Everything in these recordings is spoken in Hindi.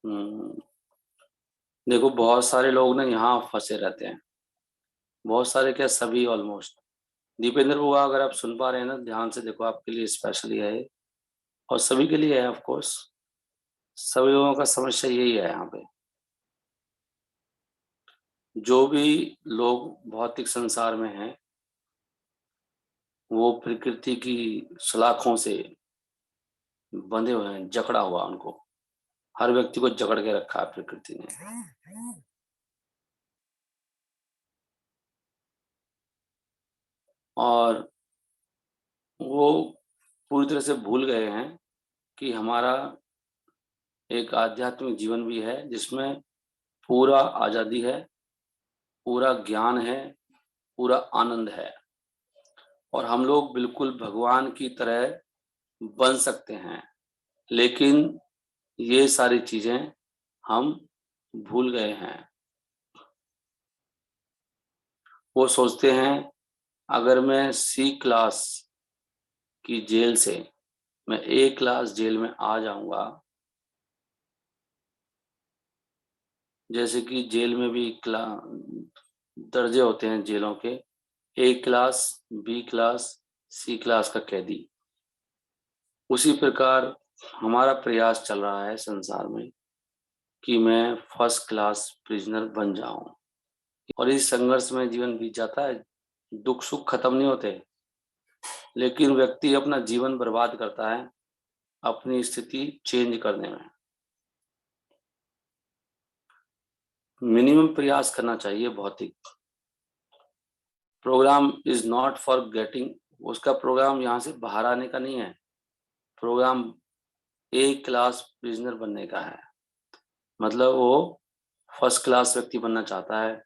हम्म, देखो बहुत सारे लोग ना यहाँ फंसे रहते हैं। बहुत सारे क्या, सभी ऑलमोस्ट। दीपेंद्र बुआ, अगर आप सुन पा रहे हैं ना, ध्यान से देखो, आपके लिए स्पेशली है ये, और सभी के लिए है ऑफ कोर्स। सभी लोगों का समस्या यही है यहाँ पे। जो भी लोग भौतिक संसार में हैं, वो प्रकृति की सलाखों से बंधे हुए हैं, जकड़ा हुआ उनको। हर व्यक्ति को जकड़ के रखा है प्रकृति ने। और वो पूरी तरह से भूल गए हैं कि हमारा एक आध्यात्मिक जीवन भी है, जिसमें पूरा आजादी है, पूरा ज्ञान है, पूरा आनंद है, और हम लोग बिल्कुल भगवान की तरह बन सकते हैं। लेकिन ये सारी चीजें हम भूल गए हैं। वो सोचते हैं, अगर मैं सी क्लास की जेल से मैं ए क्लास जेल में आ जाऊंगा, जैसे कि जेल में भी दर्जे होते हैं जेलों के, ए क्लास, बी क्लास, सी क्लास का कैदी। उसी प्रकार हमारा प्रयास चल रहा है संसार में कि मैं फर्स्ट क्लास प्रिजनर बन जाऊं। और इस संघर्ष में जीवन बीत जाता है। दुख सुख खत्म नहीं होते, लेकिन व्यक्ति अपना जीवन बर्बाद करता है अपनी स्थिति चेंज करने में। मिनिमम प्रयास करना चाहिए। भौतिक program is not for getting, उसका प्रोग्राम यहाँ से बाहर आने का नहीं है। प्रोग्राम ए क्लास प्रिजनर बनने का है। मतलब वो फर्स्ट क्लास व्यक्ति बनना चाहता है।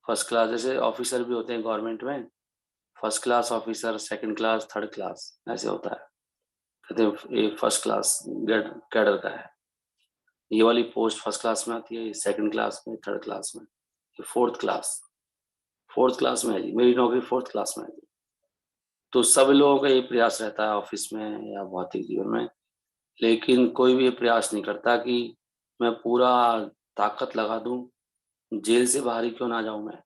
फर्स्ट क्लास जैसे ऑफिसर भी होते हैं गवर्नमेंट में, first class officer, second class, third class, ऐसे होता है। कहते हैं ये फर्स्ट क्लास कैडर का है। ये वाली पोस्ट फर्स्ट क्लास में आती है, ये सेकंड क्लास में, थर्ड क्लास में, ये फोर्थ क्लास में है जी। मेरी नौकरी फोर्थ क्लास में है जी। तो सब लोगों का ये प्रयास रहता है ऑफिस में या भौतिक जीवन में, लेकिन कोई भी ये प्रयास नहीं करता कि मैं पूरा ताकत लगा दूं, जेल से बाहर ही क्यों ना जाऊं मैं।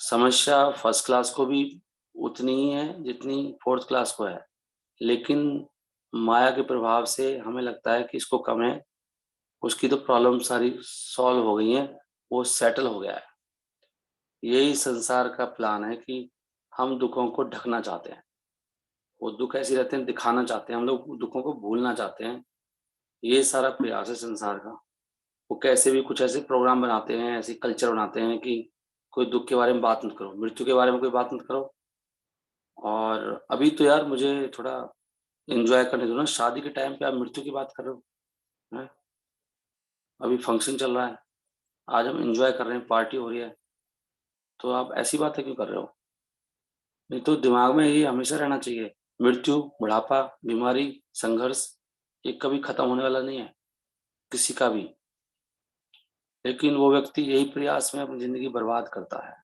समस्या फर्स्ट क्लास को भी उतनी ही है जितनी फोर्थ क्लास को है, लेकिन माया के प्रभाव से हमें लगता है कि इसको कम है। उसकी तो प्रॉब्लम सारी सॉल्व हो गई है, वो सेटल हो गया है। यही संसार का प्लान है कि हम दुखों को ढकना चाहते हैं। वो दुख ऐसे रहते हैं, दिखाना चाहते हैं, हम लोग दुखों को भूलना चाहते हैं। ये सारा प्रयास है संसार का। वो कैसे भी कुछ ऐसे प्रोग्राम बनाते हैं, ऐसे कल्चर बनाते हैं कि कोई दुख के बारे में बात मत करो, मृत्यु के बारे में कोई बात मत करो। और अभी तो यार मुझे थोड़ा एंजॉय करने दो ना, शादी के टाइम पे आप मृत्यु की बात कर रहे हो हैं? अभी फंक्शन चल रहा है, आज हम एंजॉय कर रहे हैं, पार्टी हो रही है, तो आप ऐसी बातें क्यों कर रहे हो? नहीं तो दिमाग में ये हमेशा रहना चाहिए, मृत्यु, बुढ़ापा, बीमारी, संघर्ष, ये कभी खत्म होने वाला नहीं है, किसी का भी। लेकिन वो व्यक्ति यही प्रयास में अपनी जिंदगी बर्बाद करता है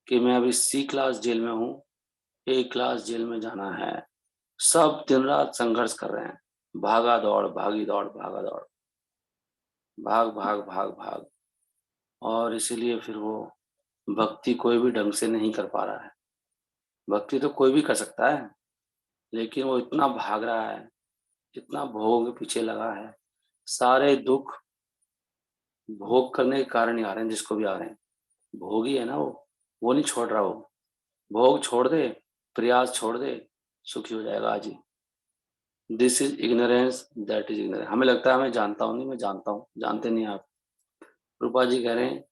कि मैं अभी सी क्लास जेल में हूँ, ए क्लास जेल में जाना है। सब दिन रात संघर्ष कर रहे हैं, भागा दौड़, भागी दौड़, भागा दौड़, भाग भाग भाग भाग। और इसीलिए फिर वो भक्ति कोई भी ढंग से नहीं कर पा रहा है। भक्ति तो कोई भी कर सकता है, लेकिन वो इतना भाग रहा है, इतना भोग के पीछे लगा है। सारे दुख भोग करने के कारण ही आ रहे हैं, जिसको भी आ रहे हैं। भोगी है ना वो नहीं छोड़ रहा। वो भोग छोड़ दे, प्रयास छोड़ दे, सुखी हो जाएगा आज ही। This is ignorance, that is ignorance. हमें लगता है मैं जानता हूँ, नहीं, मैं जानता हूँ, जानते नहीं आप। रूपा जी कह रहे हैं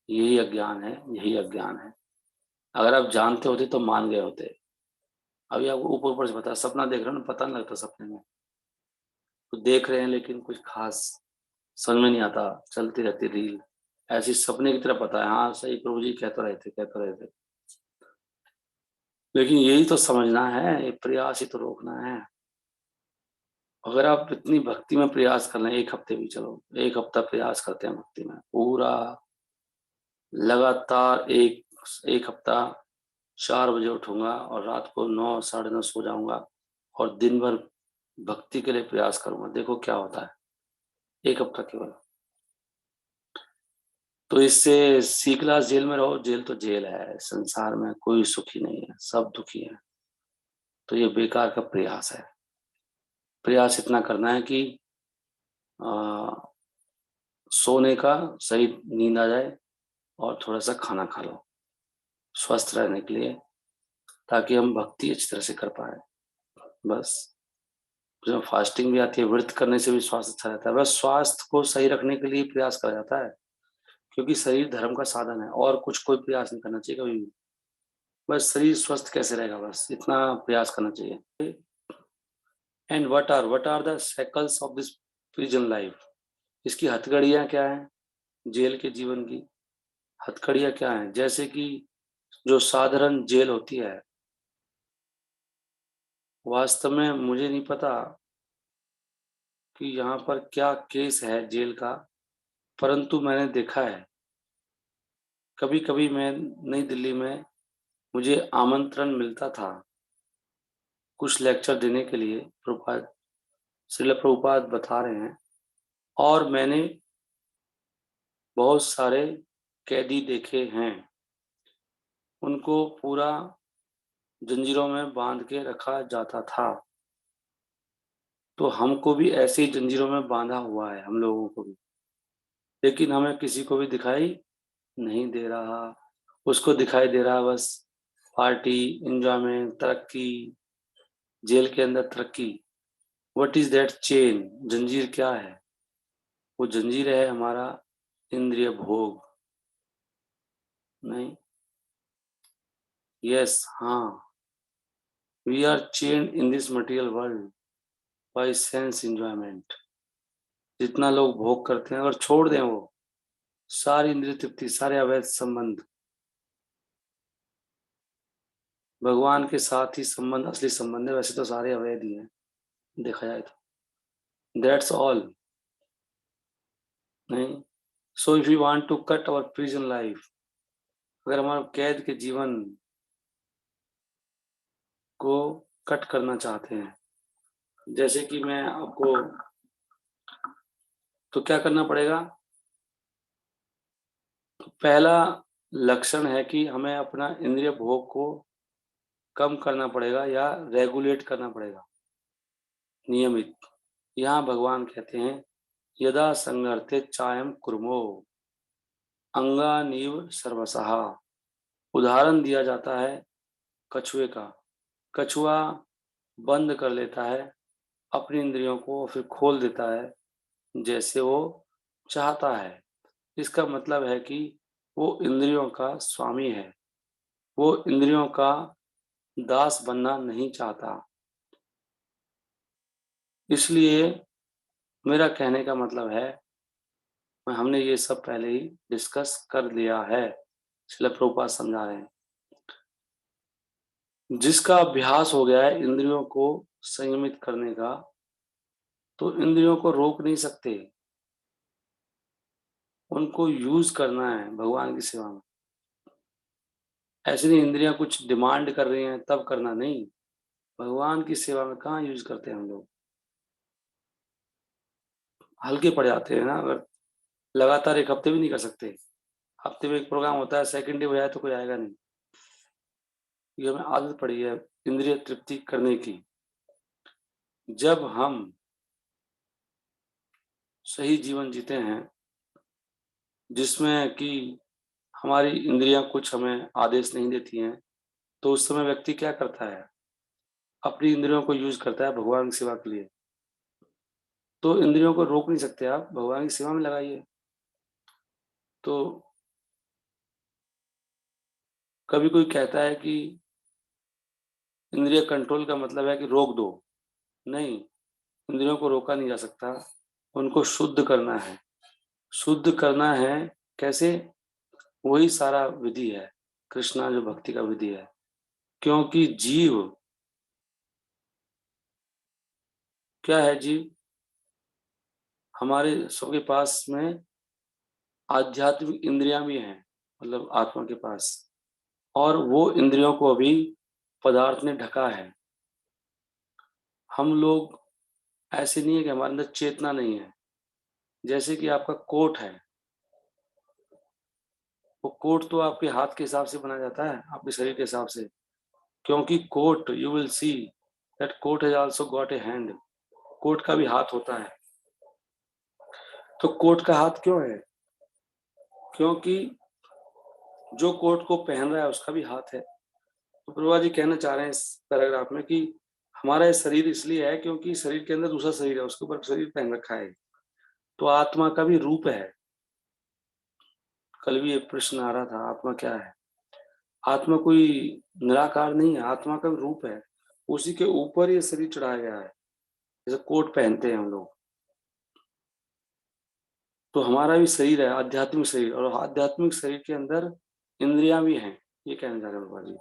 यही अज्ञान है, यही अज्ञान है। अगर आप जानते होते तो मान गए होते। अभी आपको ऊपर ऊपर से पता, सपना देख रहे हो ना, पता नहीं लगता सपने में। कुछ देख रहे हैं लेकिन कुछ खास समझ में नहीं आता, चलती रहती रील, ऐसी सपने की तरह पता है, हाँ सही प्रभु जी कह तो रहे थे, कह तो रहे थे। लेकिन यही तो समझना है, ये प्रयास ही तो रोकना है। अगर आप इतनी भक्ति में प्रयास कर रहे हैं, एक हफ्ते भी, चलो एक हफ्ता प्रयास करते हैं भक्ति में पूरा लगातार, एक एक हफ्ता 4 बजे उठूंगा और रात को 9, 9:30 सो जाऊंगा, और दिन भर भक्ति के लिए प्रयास करूंगा, देखो क्या होता है। 1 हफ्ता केवल। तो इससे सी क्लास जेल में रहो, जेल तो जेल है, संसार में कोई सुखी नहीं है, सब दुखी है। तो ये बेकार का प्रयास है। प्रयास इतना करना है कि आ, सोने का सही नींद आ जाए और थोड़ा सा खाना खा लो स्वस्थ रहने के लिए, ताकि हम भक्ति अच्छी तरह से कर पाए। बस उसमें फास्टिंग भी आती है, व्रत करने से भी स्वास्थ्य अच्छा रहता है। बस स्वास्थ्य को सही रखने के लिए प्रयास करा जाता है, क्योंकि शरीर धर्म का साधन है, और कुछ कोई प्रयास नहीं करना चाहिए कभी भी। बस शरीर स्वस्थ कैसे रहेगा, बस इतना प्रयास करना चाहिए। And what are the shackles of this prison life. इसकी हथकड़ियां क्या हैं, जेल के जीवन की हथकड़ियां क्या हैं? जैसे कि जो साधारण जेल होती है, वास्तव में मुझे नहीं पता कि यहाँ पर क्या केस है जेल का, परंतु मैंने देखा है कभी कभी मैं नई दिल्ली में, मुझे आमंत्रण मिलता था कुछ लेक्चर देने के लिए। प्रभुपाद, श्रील प्रभुपाद बता रहे हैं, और मैंने बहुत सारे कैदी देखे हैं, उनको पूरा जंजीरों में बांध के रखा जाता था। तो हमको भी ऐसे ही जंजीरों में बांधा हुआ है, हम लोगों को भी, लेकिन हमें किसी को भी दिखाई नहीं दे रहा। उसको दिखाई दे रहा बस पार्टी, एंजॉयमेंट, तरक्की, जेल के अंदर तरक्की। What is that chain? जंजीर क्या है? वो जंजीर है हमारा इंद्रिय भोग। नहीं, यस, हाँ, we are chained in this material world by sense enjoyment. जितना लोग भोग करते हैं, अगर छोड़ दें वो सारी इंद्रिय तृप्ति, सारे अवैध संबंध, भगवान के साथ ही संबंध असली संबंध है, वैसे तो सारे अवैध ही हैं देखा जाए तो। That's all. नहीं, so if you want to cut our prison life, अगर हमारे कैद के जीवन को कट करना चाहते हैं, जैसे कि मैं आपको, तो क्या करना पड़ेगा? तो पहला लक्षण है कि हमें अपना इंद्रिय भोग को कम करना पड़ेगा या रेगुलेट करना पड़ेगा, नियमित। यहाँ भगवान कहते हैं, यदा संगर्ते चायम कुर्मो अंगानीव सर्वसहा। उदाहरण दिया जाता है कछुए का। कछुआ बंद कर लेता है अपनी इंद्रियों को, फिर खोल देता है जैसे वो चाहता है। इसका मतलब है कि वो इंद्रियों का स्वामी है, वो इंद्रियों का दास बनना नहीं चाहता। इसलिए मेरा कहने का मतलब है, हमने ये सब पहले ही डिस्कस कर लिया है, इसलिए प्रभुपाद समझा रहे हैं। जिसका अभ्यास हो गया है इंद्रियों को संयमित करने का, तो इंद्रियों को रोक नहीं सकते, उनको यूज करना है भगवान की सेवा में। ऐसे नहीं इंद्रियां कुछ डिमांड कर रही हैं तब करना, नहीं। भगवान की सेवा में कहाँ यूज करते हैं हम लोग, हल्के पड़ जाते हैं ना। अगर लगातार 1 हफ्ते भी नहीं कर सकते, हफ्ते में एक प्रोग्राम होता है, सेकंड डे हो जाए तो कोई आएगा नहीं। ये हमें आदत पड़ी है इंद्रिय तृप्ति करने की। जब हम सही जीवन जीते हैं, जिसमें कि हमारी इंद्रियां कुछ हमें आदेश नहीं देती हैं, तो उस समय व्यक्ति क्या करता है, अपनी इंद्रियों को यूज करता है भगवान की सेवा के लिए। तो इंद्रियों को रोक नहीं सकते आप, भगवान की सेवा में लगाइए। तो कभी कोई कहता है कि इंद्रिय कंट्रोल का मतलब है कि रोक दो, नहीं, इंद्रियों को रोका नहीं जा सकता, उनको शुद्ध करना है। शुद्ध करना है कैसे? वही सारा विधि है, कृष्णा जो भक्ति का विधि है। क्योंकि जीव क्या है, जीव हमारे सबके पास में आध्यात्मिक इंद्रियां भी हैं, मतलब आत्मा के पास, और वो इंद्रियों को अभी पदार्थ ने ढका है। हम लोग ऐसे नहीं है कि हमारे अंदर चेतना नहीं है, जैसे कि आपका कोट है, वो कोट तो आपके हाथ के हिसाब से बना जाता है, आपके शरीर के हिसाब से, क्योंकि court you will see that court has also got a hand, court का भी हाथ होता है। तो कोट का हाथ क्यों है? क्योंकि जो कोट को पहन रहा है उसका भी हाथ है। तो प्रभुपा जी कहना चाह रहे हैं इस पैराग्राफ में कि हमारा ये शरीर इसलिए है क्योंकि शरीर के अंदर दूसरा शरीर है, उसके ऊपर शरीर पहन रखा है। तो आत्मा का भी रूप है। कल भी एक प्रश्न आ रहा था, आत्मा क्या है? आत्मा कोई निराकार नहीं है, आत्मा का भी रूप है, उसी के ऊपर ये शरीर चढ़ाया गया है, जैसे कोट पहनते हैं हम लोग। तो हमारा भी शरीर है आध्यात्मिक शरीर, और आध्यात्मिक शरीर के अंदर इंद्रियां भी हैं, ये कहना चाह रहे हैं बाबा जी।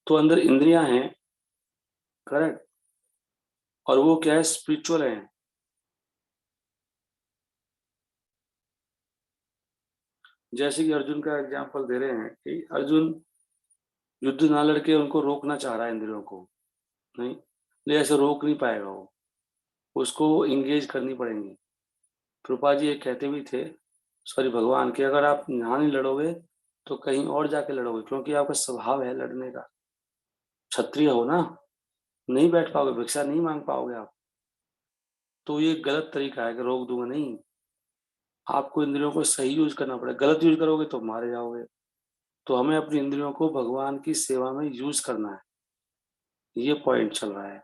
तो अंदर इंद्रियां हैं, करेक्ट, और वो क्या है, स्पिरिचुअल है। जैसे कि अर्जुन का एग्जाम्पल दे रहे हैं कि अर्जुन युद्ध ना लड़के उनको रोकना चाह रहा है इंद्रियों को, नहीं, लेकिन ऐसे रोक नहीं पाएगा वो, उसको इंगेज करनी पड़ेंगी। कृपा जी ये कहते भी थे, सॉरी भगवान, कि अगर आप यहाँ नहीं लड़ोगे तो कहीं और जाके लड़ोगे, क्योंकि आपका स्वभाव है लड़ने का, क्षत्रिय हो ना, नहीं बैठ पाओगे, भिक्षा नहीं मांग पाओगे आप। तो ये गलत तरीका है कि रोक दूंगा, नहीं, आपको इंद्रियों को सही यूज करना पड़ेगा, गलत यूज करोगे तो मारे जाओगे। तो हमें अपनी इंद्रियों को भगवान की सेवा में यूज करना है, ये पॉइंट चल रहा है।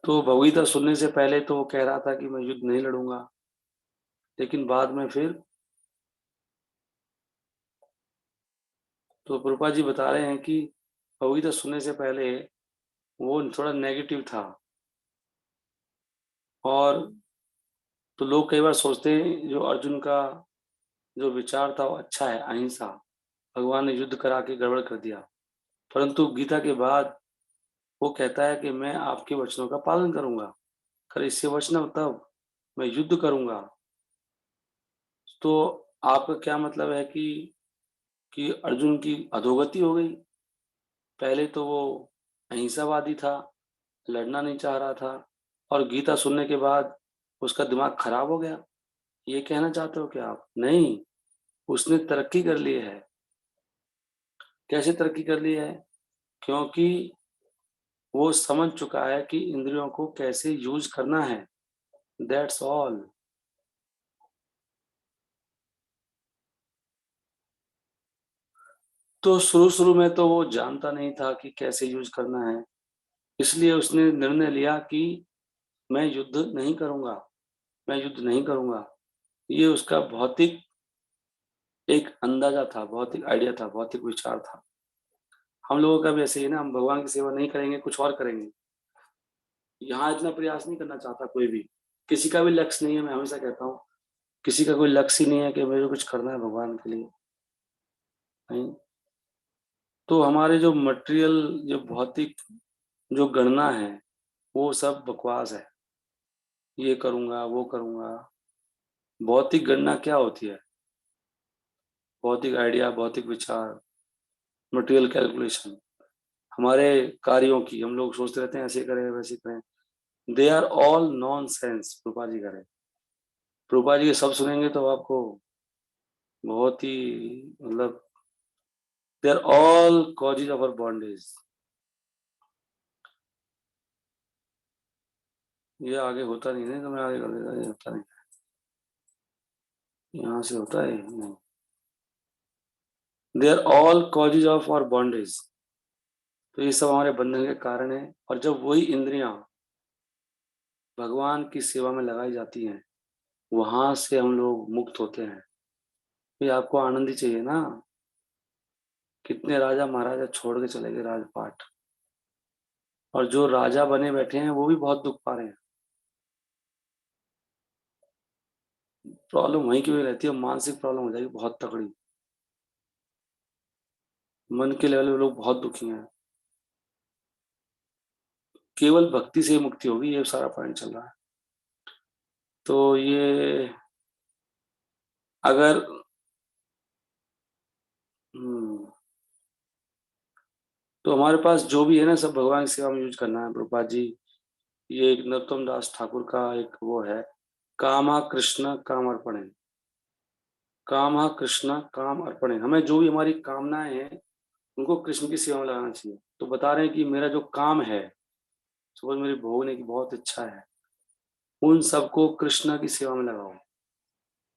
तो भगवगीता सुनने से पहले तो वो कह रहा था कि मैं युद्ध नहीं लड़ूंगा, लेकिन बाद में फिर, तो प्रभुपाद जी बता रहे हैं कि भगवगीता सुनने से पहले वो थोड़ा नेगेटिव था। और तो लोग कई बार सोचते हैं जो अर्जुन का जो विचार था वो अच्छा है, अहिंसा, भगवान ने युद्ध करा के गड़बड़ कर दिया। परंतु गीता के बाद वो कहता है कि मैं आपके वचनों का पालन करूंगा, कर इससे वचन तब मैं युद्ध करूंगा। तो आपका क्या मतलब है कि अर्जुन की अधोगति हो गई? पहले तो वो अहिंसावादी था, लड़ना नहीं चाह रहा था, और गीता सुनने के बाद उसका दिमाग खराब हो गया, ये कहना चाहते हो क्या आप? नहीं, उसने तरक्की कर ली है। कैसे तरक्की कर ली है? क्योंकि वो समझ चुका है कि इंद्रियों को कैसे यूज करना है, दैट्स ऑल। तो शुरू शुरू में तो वो जानता नहीं था कि कैसे यूज करना है, इसलिए उसने निर्णय लिया कि मैं युद्ध नहीं करूंगा, मैं युद्ध नहीं करूंगा। ये उसका भौतिक एक अंदाजा था, भौतिक आइडिया था, भौतिक विचार था। हम लोगों का भी ऐसे ही ना, हम भगवान की सेवा नहीं करेंगे, कुछ और करेंगे। यहाँ इतना प्रयास नहीं करना चाहता कोई भी, किसी का भी लक्ष्य नहीं है, मैं हमेशा कहता हूँ, किसी का कोई लक्ष्य ही नहीं है कि मुझे कुछ करना है भगवान के लिए, नहीं। तो हमारे जो मटेरियल, जो भौतिक जो गणना है, वो सब बकवास है, ये करूंगा वो करूंगा। भौतिक गणना क्या होती है? भौतिक आइडिया, भौतिक विचार, मटेरियल कैलकुलेशन, हमारे कार्यों की हम लोग सोचते रहते हैं ऐसे करें वैसे करें, they are all nonsense. Prabhupa ji करें, प्रभुपा जी के सब सुनेंगे तो आपको बहुत ही, मतलब, they are all causes of our bondage. ये आगे होता नहीं है, तो मैं आगे कर देता, ये होता नहीं, यहाँ से होता है नहीं। They are all causes of our bondage. तो ये सब हमारे बंधन के कारण है, और जब वही इंद्रियां भगवान की सेवा में लगाई जाती हैं, वहां से हम लोग मुक्त होते हैं। ये आपको आनंद ही चाहिए ना, कितने राजा महाराजा छोड़ के चले गए राजपाट, और जो राजा बने बैठे हैं वो भी बहुत दुख पा रहे हैं। प्रॉब्लम वहीं की वहीं रहती है, मानसिक प्रॉब्लम हो जाएगी बहुत तगड़ी, मन के लेवल में लोग बहुत दुखी हैं। केवल भक्ति से ही मुक्ति होगी, ये सारा पॉइंट चल रहा है। तो ये अगर, हम्म, तो हमारे पास जो भी है ना, सब भगवान की सेवा में यूज करना है। प्रभुपाद जी, ये एक नरोत्तम दास ठाकुर का एक वो है, कामा कृष्ण काम अर्पणे, कामा कृष्ण काम अर्पणे। हमें जो भी हमारी कामनाएं हैं उनको कृष्ण की सेवा में लगाना चाहिए। तो बता रहे हैं कि मेरा जो काम है, सपोज मेरी भोगने की बहुत इच्छा है, उन सबको कृष्ण की सेवा में लगाओ,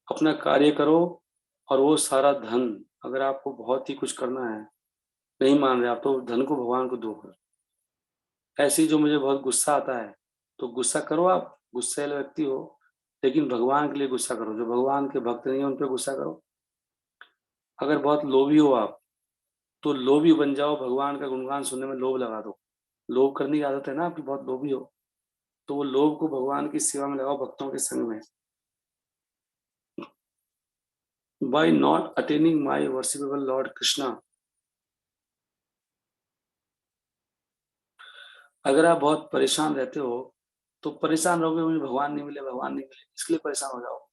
अपना कार्य करो। और वो सारा धन, अगर आपको बहुत ही कुछ करना है, नहीं मान रहे आप, तो धन को भगवान को दो। ऐसे ही जो मुझे बहुत गुस्सा आता है, तो गुस्सा करो, आप गुस्सैल व्यक्ति हो, लेकिन भगवान के लिए गुस्सा करो। जो भगवान के भक्त नहीं है उन पे गुस्सा करो। अगर बहुत लोभी हो आप, तो लोभी बन जाओ, भगवान का गुणगान सुनने में लोभ लगा दो। लोभ करने की आदत है ना आपकी, बहुत लोभी हो, तो वो लोभ को भगवान की सेवा में लगाओ, भक्तों के संग में। By not attaining my worshipable lord Krishna, अगर आप बहुत परेशान रहते हो, तो परेशान रहोगे, मुझे भगवान नहीं मिले, भगवान नहीं मिले, इसके लिए परेशान हो जाओ।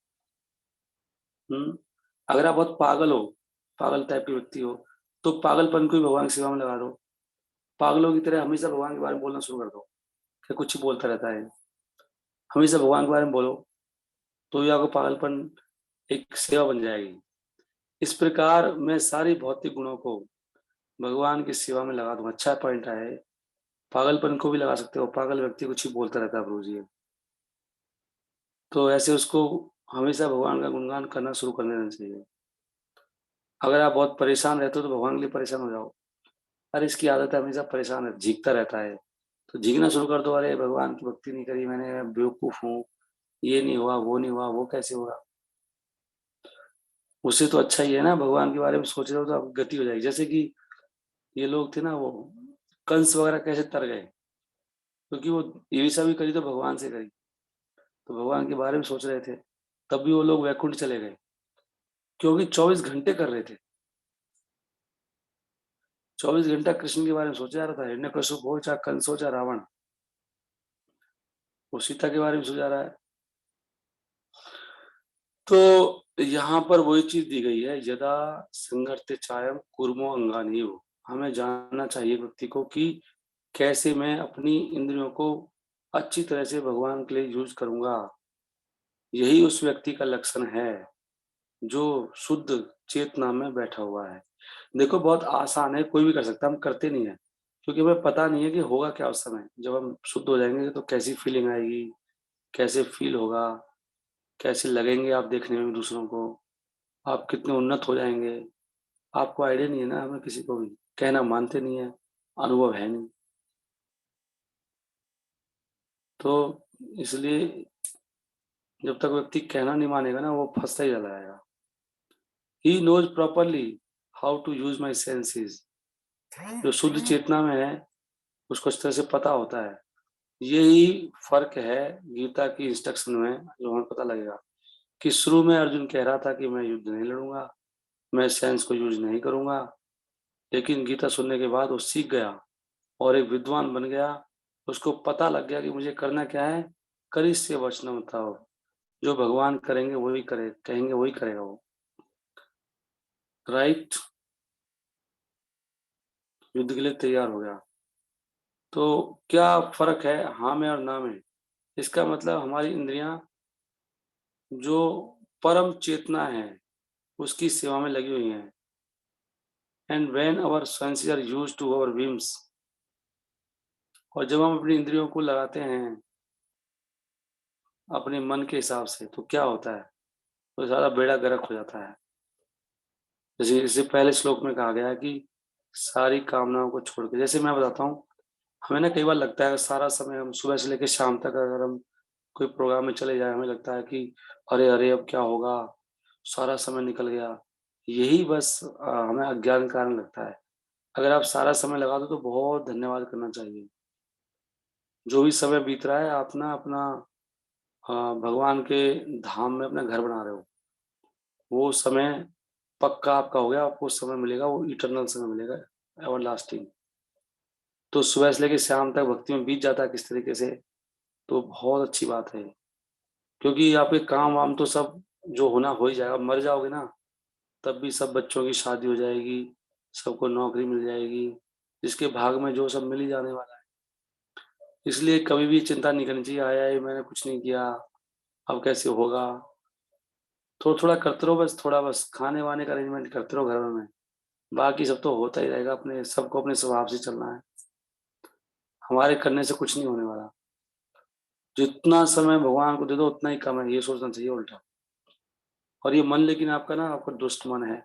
अगर आप बहुत पागल हो, पागल टाइप के व्यक्ति हो, तो पागलपन को भी भगवान की सेवा में लगा दो। पागलों की तरह हमेशा भगवान के बारे में बोलना शुरू कर दो, क्या कुछ ही बोलता रहता है, हमेशा भगवान के बारे में बोलो, तो ये आपको पागलपन एक सेवा बन जाएगी। इस प्रकार मैं सारी भौतिक गुणों को भगवान की सेवा में लगा दूं। अच्छा पॉइंट है। पागलपन को भी लगा सकते हो, पागल व्यक्ति कुछ ही बोलता रहता है रोज ये, तो ऐसे उसको हमेशा भगवान का गुणगान करना शुरू कर देना चाहिए। अगर आप बहुत परेशान रहते हो, तो भगवान के लिए परेशान हो जाओ। अरे इसकी आदत है हमेशा परेशान है, झीकता रहता है, तो झीकना शुरू कर दो। अरे भगवान की भक्ति नहीं करी मैंने, मैं बेवकूफ हूँ, ये नहीं हुआ, वो नहीं हुआ, वो कैसे होगा। उससे तो अच्छा ही है ना, भगवान के बारे में सोच रहे हो तो आपकी गति हो जाएगी। जैसे कि ये लोग थे ना, वो कंस वगैरह कैसे तर गए, क्योंकि वो ईर्ष्या भी करी तो भगवान से करी, तो भगवान के बारे में सोच रहे थे, तब भी वो लोग वैकुंठ चले गए, क्योंकि 24 घंटे कर रहे थे। 24 घंटा कृष्ण के बारे में सोचा जा रहा था, हिरण्यकशिपु हो चाहे कंस हो चाहे रावण, वो सीता के बारे में सोचा रहा है। तो यहाँ पर वही चीज दी गई है, यदा संघर्ते चायम कूर्मो अंगानीव। हमें जानना चाहिए व्यक्ति को कि कैसे मैं अपनी इंद्रियों को अच्छी तरह से भगवान के लिए यूज करूंगा। यही उस व्यक्ति का लक्षण है जो शुद्ध चेतना में बैठा हुआ है। देखो बहुत आसान है, कोई भी कर सकता है, हम करते नहीं है, क्योंकि हमें पता नहीं है कि होगा क्या उस समय। जब हम शुद्ध हो जाएंगे तो कैसी फीलिंग आएगी, कैसे फील होगा, कैसे लगेंगे आप देखने में दूसरों को, आप कितने उन्नत हो जाएंगे। आपको आइडिया नहीं है ना, हमें किसी को भी कहना मानते नहीं है, अनुभव है नहीं। तो इसलिए जब तक व्यक्ति कहना नहीं मानेगा ना, वो फंसता ही चला जाएगा। He knows properly how to use my senses. जो शुद्ध चेतना में है उसको इस तरह से पता होता है। यही फर्क है गीता की इंस्ट्रक्शन में, जो हमें पता लगेगा कि शुरू में अर्जुन कह रहा था कि मैं युद्ध नहीं लड़ूंगा, मैं सेंस को यूज नहीं करूंगा, लेकिन गीता सुनने के बाद वो सीख गया और एक विद्वान बन गया। उसको पता लग गया कि मुझे करना क्या है। करिष्य वचनम था, जो भगवान करेंगे वही करे, कहेंगे वही करेगा वो। राइट, युद्ध के लिए तैयार हो गया। तो क्या फर्क है हाँ में और ना में? इसका मतलब हमारी इंद्रियां जो परम चेतना है उसकी सेवा में लगी हुई हैं। And when our senses are used to our whims, और जब हम अपनी इंद्रियों को लगाते हैं अपने मन के हिसाब से, तो क्या होता है, तो सारा बेड़ा गर्क हो जाता है। जैसे इससे पहले श्लोक में कहा गया है कि सारी कामनाओं को छोड़ के, जैसे मैं बताता हूँ, हमें ना कई बार लगता है सारा समय, हम सुबह से लेकर शाम तक अगर हम कोई प्रोग्राम में चले जाए, हमें लगता है कि अरे अरे अब क्या होगा, सारा समय निकल गया। यही बस हमें अज्ञान के कारण लगता है। अगर आप सारा समय लगा दो तो बहुत धन्यवाद करना चाहिए। जो भी समय बीत रहा है आप ना अपना भगवान के धाम में अपना घर बना रहे हो, वो समय पक्का आपका हो गया, आपको समय मिलेगा, वो इटरनल समय मिलेगा, एवर लास्टिंग। तो सुबह से लेकर शाम तक भक्ति में बीत जाता है किस तरीके से, तो बहुत अच्छी बात है। क्योंकि आपके काम वाम तो सब जो होना हो ही जाएगा, मर जाओगे ना तब भी सब बच्चों की शादी हो जाएगी, सबको नौकरी मिल जाएगी, जिसके भाग में जो सब मिल ही जाने वाला है। इसलिए कभी भी चिंता नहीं करनी चाहिए, आया है मैंने कुछ नहीं किया, अब कैसे होगा, थोड़ा थोड़ा करते रहो, बस थोड़ा बस खाने वाने का अरेंजमेंट करते रहो घर में, बाकी सब तो होता ही रहेगा, अपने सबको अपने स्वभाव से चलना है, हमारे करने से कुछ नहीं होने वाला। जितना समय भगवान को दे दो उतना ही कम है, ये सोचना चाहिए उल्टा। और ये मन लेकिन आपका ना, आपका दुष्ट मन है,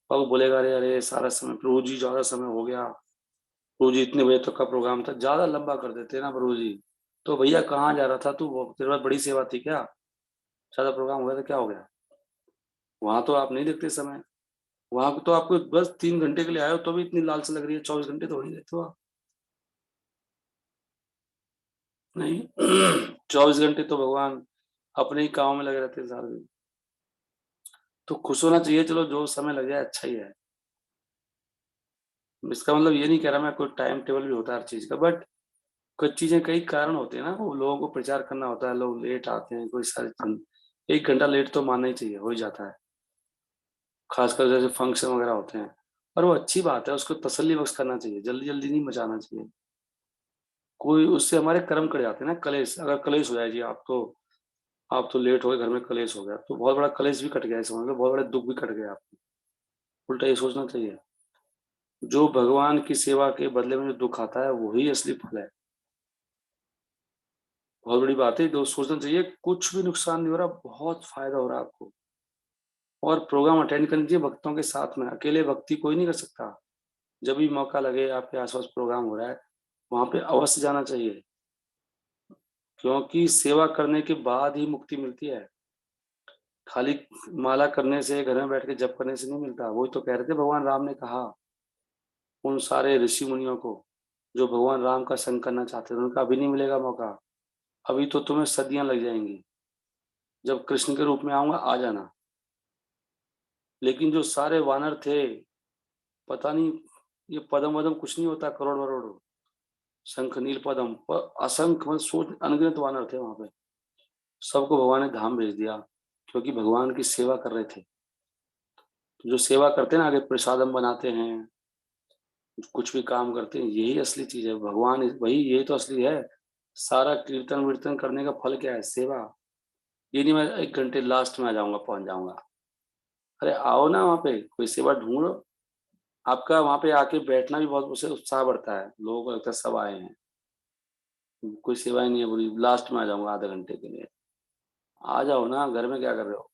और वो बोलेगा अरे अरे सारा समय प्रभु जी, ज्यादा समय हो गया, प्रभु जी इतने बजे तक का प्रोग्राम था, ज्यादा लंबा कर देते हैं ना प्रभु जी। तो भैया कहाँ जा रहा था तू, तेरे पास बड़ी सेवा थी क्या, ज्यादा प्रोग्राम हो गया तो क्या हो गया। वहां तो आप नहीं देखते समय, वहां तो आपको बस 3 घंटे के लिए आए हो तो भी इतनी लालच लग रही है, 24 घंटे तो नहीं रहते हो आप। नहीं 24 घंटे तो भगवान अपने ही काम में लगे रहते हैं सारे दिन। तो खुश होना चाहिए, चलो जो समय लग जाए अच्छा ही है। इसका मतलब ये नहीं कह रहा मैं, कोई टाइम टेबल भी होता है हर चीज का, बट कुछ चीजें कई कारण होते हैं ना, वो लोगों को प्रचार करना होता है, लोग लेट आते हैं, कोई सारी 1 घंटा लेट तो मानना ही चाहिए, हो ही जाता है, खासकर जैसे फंक्शन वगैरह होते हैं। और वो अच्छी बात है, उसको तसल्ली बख्श करना चाहिए, जल्दी जल्दी नहीं मचाना चाहिए। कोई उससे हमारे कर्म कट जाते हैं ना, कलेश, अगर कलेश हो जाए जी, आप तो लेट हो गए, घर में कलेश हो गया तो बहुत बड़ा कलेश भी कट गया है, समझ लो बहुत बड़े दुख भी कट गए आपको। उल्टा ये सोचना चाहिए, जो भगवान की सेवा के बदले में जो दुख आता है वही असली फल है। बहुत बड़ी बात है, दोस्त सोचना चाहिए कुछ भी नुकसान नहीं हो रहा, बहुत फायदा हो रहा है आपको। और प्रोग्राम अटेंड करनी चाहिए भक्तों के साथ में, अकेले भक्ति कोई नहीं कर सकता। जब भी मौका लगे, आपके आसपास प्रोग्राम हो रहा है, वहां पे अवश्य जाना चाहिए, क्योंकि सेवा करने के बाद ही मुक्ति मिलती है। खाली माला करने से, घर में बैठ के जप करने से नहीं मिलता। वही तो कह रहे थे, भगवान राम ने कहा उन सारे ऋषि मुनियों को जो भगवान राम का संग करना चाहते थे, उनका अभी नहीं मिलेगा मौका, अभी तो तुम्हें सदियां लग जाएंगी, जब कृष्ण के रूप में आऊंगा आ जाना। लेकिन जो सारे वानर थे, पता नहीं, ये पदम वदम कुछ नहीं होता, करोड़ वरोड़, शंख नील पदम पर असंख्य, मतलब सोच अनगिनत वानर थे वहां पे, सबको भगवान ने धाम भेज दिया, क्योंकि भगवान की सेवा कर रहे थे। तो जो सेवा करते हैं ना, आगे प्रसादम बनाते हैं, कुछ भी काम करते हैं, यही असली चीज है, भगवान वही, यही तो असली है। सारा कीर्तन वीर्तन करने का फल क्या है, सेवा। ये नहीं मैं 1 घंटे लास्ट में आ जाऊंगा, पहुंच जाऊंगा। अरे आओ ना, वहाँ पे कोई सेवा ढूंढो, आपका वहां पे आके बैठना भी बहुत, उससे उत्साह बढ़ता है, लोगों को लगता है सब आए हैं, कोई सेवाएं नहीं है बुरी, लास्ट में आ जाऊंगा आधे घंटे के लिए। आ जाओ ना, घर में क्या कर रहे हो,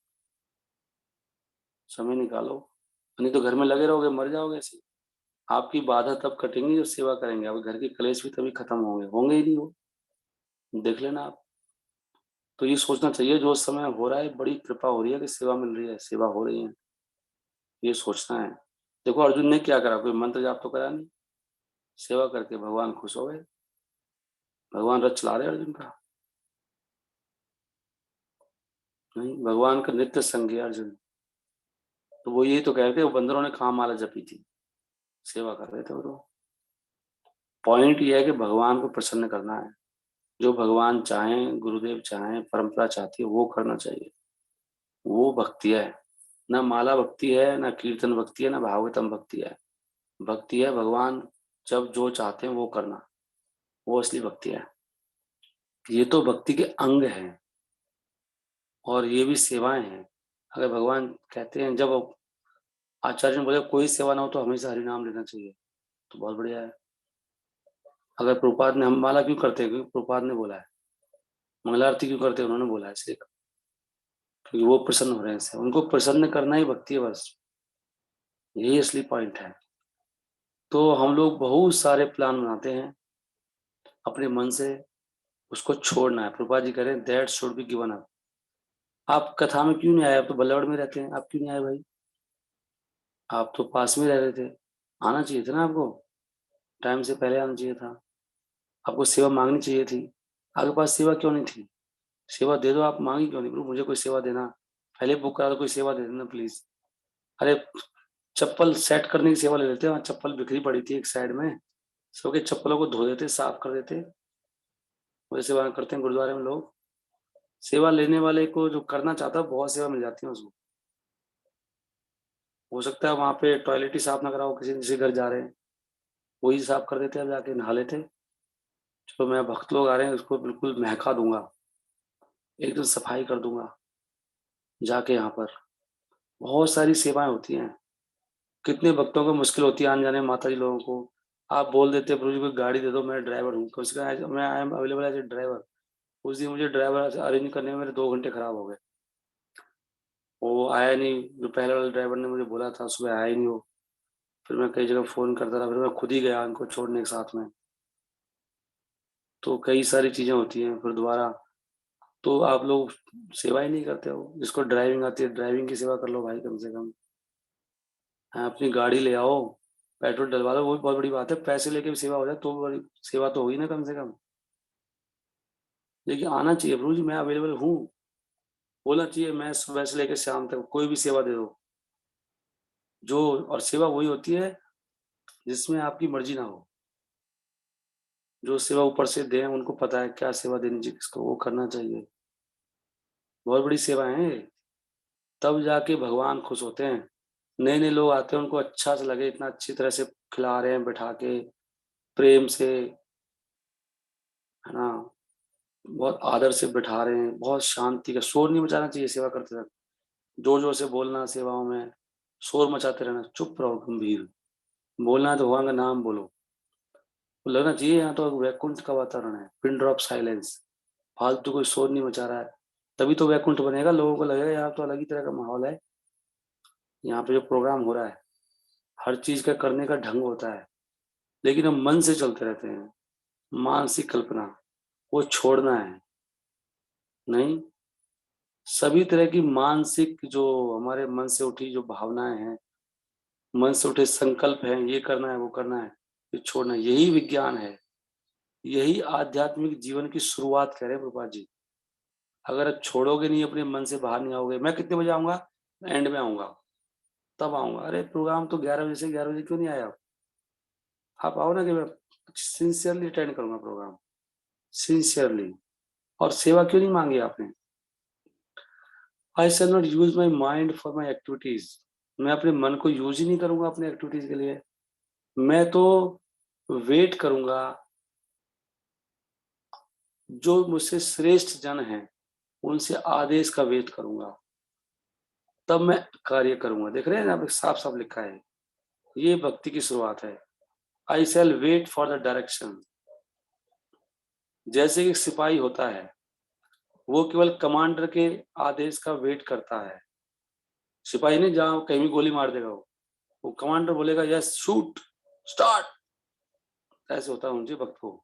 समय निकालो, नहीं तो घर में लगे रहोगे मर जाओगे ऐसे। आपकी बाधा तब कटेंगी जब सेवा करेंगे, आपके घर के कलेश भी तभी खत्म होंगे, होंगे ही नहीं वो, देख लेना आप। तो ये सोचना चाहिए जो समय हो रहा है बड़ी कृपा हो रही है कि सेवा मिल रही है, सेवा हो रही है, ये सोचना है। देखो अर्जुन ने क्या करा, कोई मंत्र जाप तो करा नहीं, सेवा करके भगवान खुश हो गए, भगवान रथ चला रहे अर्जुन का। नहीं, भगवान का नित्य संग है अर्जुन। तो वो यही तो कह रहे थे, वो बंदरों ने कहाँ माला जपी थी, सेवा कर रहे थे वो तो। पॉइंट ये है कि भगवान को प्रसन्न करना है, जो भगवान चाहें, गुरुदेव चाहें, परंपरा चाहती है वो करना चाहिए, वो भक्ति है। ना माला भक्ति है, ना कीर्तन भक्ति है, ना भागवतम भक्ति है। भक्ति है भगवान जब जो चाहते हैं वो करना, वो असली भक्ति है। ये तो भक्ति के अंग हैं, और ये भी सेवाएं हैं। अगर भगवान कहते हैं, जब आचार्य ने बोले कोई सेवा ना हो तो हमेशा हरि नाम लेना चाहिए, तो बहुत बढ़िया है। अगर प्रभुपाद ने, हम माला क्यों करते हैं, क्योंकि प्रभुपाद ने बोला है। मंगला आरती क्यों करते हैं, उन्होंने बोला है, इसलिए। क्योंकि वो प्रसन्न हो रहे हैं इससे, उनको प्रसन्न करना ही भक्ति है बस, यही असली पॉइंट है। तो हम लोग बहुत सारे प्लान बनाते हैं अपने मन से, उसको छोड़ना है। प्रभुपाद जी कह रहे हैं that should be given up. आप कथा में क्यों नहीं आए, आप तो बल्लौड़ में रहते हैं, आप क्यों नहीं आए भाई, आप तो पास में रह रहे थे, आना चाहिए था ना आपको, टाइम से पहले आना चाहिए था, आपको सेवा मांगनी चाहिए थी। आपके पास सेवा क्यों नहीं थी, सेवा दे दो, आप मांगी क्यों नहीं, प्रभु मुझे कोई सेवा देना, पहले बुक करा दो, कोई सेवा दे देना प्लीज। अरे चप्पल सेट करने की सेवा ले लेते, वहाँ चप्पल बिखरी पड़ी थी एक साइड में, सबके चप्पलों को धो देते, साफ कर देते, वैसे सेवा करते हैं गुरुद्वारे में लोग। सेवा लेने वाले को जो करना चाहता है बहुत सेवा मिल जाती है उसको। हो सकता है वहां पे टॉयलेट ही साफ ना करा हो, किसी किसी घर जा रहे हैं, वही साफ कर देते हैं, अब जाके नहा लेते। चलो मैं, भक्त लोग आ रहे हैं, उसको बिल्कुल महका दूंगा, एक दिन सफाई कर दूंगा जाके यहाँ पर। बहुत सारी सेवाएं होती हैं। कितने भक्तों को मुश्किल होती है आने जाने में, माता जी लोगों को। आप बोल देते प्रभु जी कोई गाड़ी दे दो, मैं ड्राइवर हूँ, उसका मैं I am available as a driver. उस दिन मुझे ड्राइवर अरेंज करने में मेरे 2 घंटे खराब हो गए। वो आया नहीं, जो पहले वाले ड्राइवर ने मुझे बोला था, सुबह आया ही नहीं वो। फिर मैं कई जगह फोन करता रहा, फिर मैं खुद ही गया उनको छोड़ने के साथ में। तो कई सारी चीजें होती हैं फिर दोबारा। तो आप लोग सेवा ही नहीं करते हो। जिसको ड्राइविंग आती है, ड्राइविंग की सेवा कर लो भाई कम से कम। हाँ, अपनी गाड़ी ले आओ, पेट्रोल डलवा दो, वो भी बहुत बड़ी बात है। पैसे लेके भी सेवा हो जाए तो बड़ी सेवा तो होगी ना कम से कम। लेकिन आना चाहिए प्रभु जी मैं अवेलेबल हूँ, बोलना चाहिए मैं सुबह से लेकर शाम तक कोई भी सेवा दे दो जो। और सेवा वही होती है जिसमें आपकी मर्जी ना हो। जो सेवा ऊपर से दें उनको पता है क्या सेवा देनी चाहिए किसको, वो करना चाहिए। बहुत बड़ी सेवा है ये। तब जाके भगवान खुश होते हैं। नए नए लोग आते हैं, उनको अच्छा से लगे, इतना अच्छी तरह से खिला रहे हैं बैठा के, प्रेम से, है ना, बहुत आदर से बैठा रहे हैं, बहुत शांति का शोर नहीं मचाना चाहिए सेवा करते वक्त। जोर जोर से बोलना सेवाओं में, शोर मचाते रहना, चुप रहो गंभीर। बोलना है तो भगवान का नाम बोलो। तो लगना चाहिए यहाँ तो वैकुंठ का वातावरण है, पिन ड्रॉप साइलेंस। फालतू कोई शोर नहीं मचा रहा है। तभी तो वैकुंठ बनेगा, लोगों को लगेगा यहाँ तो अलग ही तरह का माहौल है। यहाँ पे जो प्रोग्राम हो रहा है, हर चीज का करने का ढंग होता है। लेकिन हम मन से चलते रहते हैं। मानसिक कल्पना वो छोड़ना है। नहीं, सभी तरह की मानसिक जो हमारे मन से उठी जो भावनाएं हैं, मन से उठे संकल्प हैं, ये करना है वो करना है, ये छोड़ना है, यही विज्ञान है। यही आध्यात्मिक जीवन की शुरुआत कह रहे हैं प्रभुपाद जी। अगर आप छोड़ोगे नहीं, अपने मन से बाहर नहीं आओगे, मैं कितने बजे आऊंगा, एंड में आऊंगा, तब आऊंगा। अरे प्रोग्राम तो 11 बजे से 11 बजे क्यों नहीं आया आप आओ ना, कि मैं सिंसियरली अटेंड करूंगा प्रोग्राम, सिंसियरली। और सेवा क्यों नहीं मांगी आपने? I shall not use my mind for my activities. मैं अपने मन को यूज ही नहीं करूंगा अपने एक्टिविटीज के लिए। मैं तो वेट करूंगा, जो मुझसे श्रेष्ठ जन हैं उनसे आदेश का वेट करूंगा, तब मैं कार्य करूंगा। देख रहे हैं यहाँ पे साफ साफ लिखा है। ये भक्ति की शुरुआत है। आई शैल वेट फॉर द डायरेक्शन। जैसे कि सिपाही होता है, वो केवल कमांडर के आदेश का वेट करता है। सिपाही नहीं जहाँ कहीं भी गोली मार देगा वो कमांडर बोलेगा यस शूट स्टार्ट, ऐसे होता है उनसे भक्त को।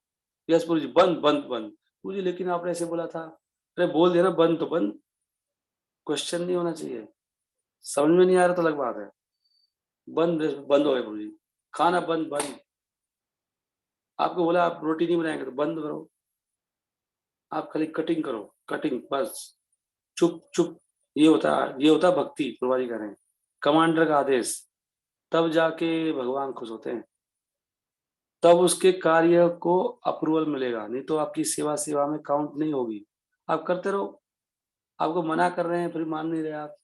यस गुरु जी, बंद बंद बंद। गुरु जी लेकिन आपने ऐसे बोला था। अरे बोल देना बंद तो बंद, क्वेश्चन नहीं होना चाहिए। समझ में नहीं आ रहा तो अलग बात है। बंद बंद हो गया गुरु जी, खाना बंद बंद। आपको बोला आप रोटी नहीं बनाएंगे तो बंद करो, आप खाली कटिंग करो, कटिंग बस, चुप चुप। ये होता है भक्ति। प्रभुपाद जी कह रहे हैं कमांडर का आदेश, तब जाके भगवान खुश होते हैं। तब उसके कार्य को अप्रूवल मिलेगा, नहीं तो आपकी सेवा सेवा में काउंट नहीं होगी। आप करते रहो, आपको मना कर रहे हैं फिर मान नहीं रहे आप।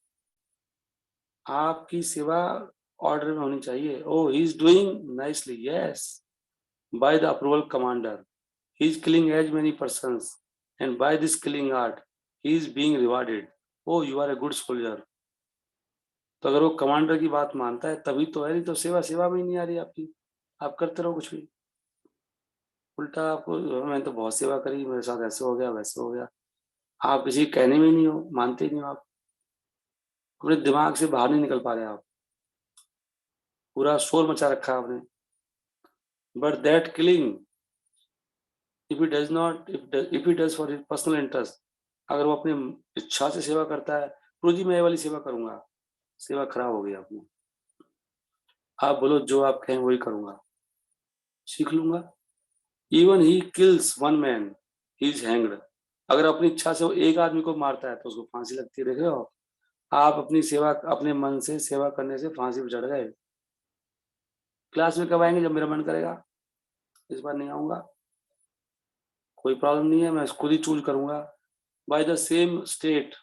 आपकी सेवा ऑर्डर में होनी चाहिए। Oh he is doing nicely, yes, by the approval commander, he is killing as many persons and by this killing art he is being rewarded. Oh you are a good soldier. तो अगर वो कमांडर की बात मानता है तभी तो है, नहीं तो सेवा सेवा में ही नहीं आ रही आपकी। आप करते रहो कुछ भी, उल्टा आपको मैंने तो बहुत सेवा करी, मेरे साथ ऐसे हो गया वैसे हो गया। आप किसी कहने में ही नहीं हो, मानते ही नहीं हो आप। अपने दिमाग से बाहर नहीं निकल पा रहे आप। पूरा शोर मचा रखा है आपने। But that killing, if he does not, if he does for his personal interest, अगर वो अपनी इच्छा से सेवा करता है, प्रभु जी मैं ये वाली सेवा करूंगा, सेवा खराब हो गई आपने। आप बोलो जो आप कहें वही करूंगा, सीख लूंगा। Even he kills one man, he is hanged. अगर अपनी इच्छा से वो एक आदमी को मारता है तो उसको फांसी लगती है, देख रहे हो आप अपनी सेवा अपने मन से सेवा करने से फांसी पे चढ़ गए। क्लास में कब आएंगे? जब मेरा मन करेगा। इस बार नहीं आऊंगा, कोई प्रॉब्लम नहीं है, मैं खुद ही चूज करूंगा बाय द सेम स्टेट।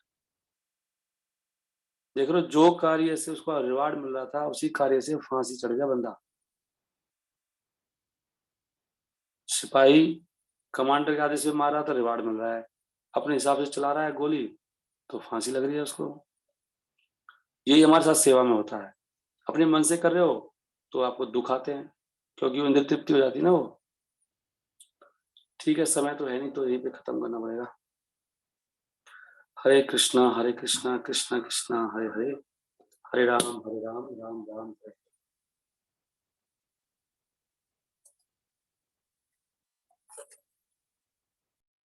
देख रहे हो जो कार्य से उसको रिवार्ड मिल रहा था उसी कार्य से फांसी चढ़ गया बंदा। सिपाही कमांडर के आदेश से मार रहा था, रिवार्ड मिल रहा है। अपने हिसाब से चला रहा है गोली, तो फांसी लग रही है उसको। यही हमारे साथ सेवा में होता है। अपने मन से कर रहे हो तो आपको दुख आते हैं, क्योंकि वो इंद्र तृप्ति हो जाती है ना वो। ठीक है, समय तो है नहीं, तो यहीं पे खत्म करना पड़ेगा। हरे कृष्णा कृष्णा कृष्णा हरे हरे, हरे राम राम राम हरे।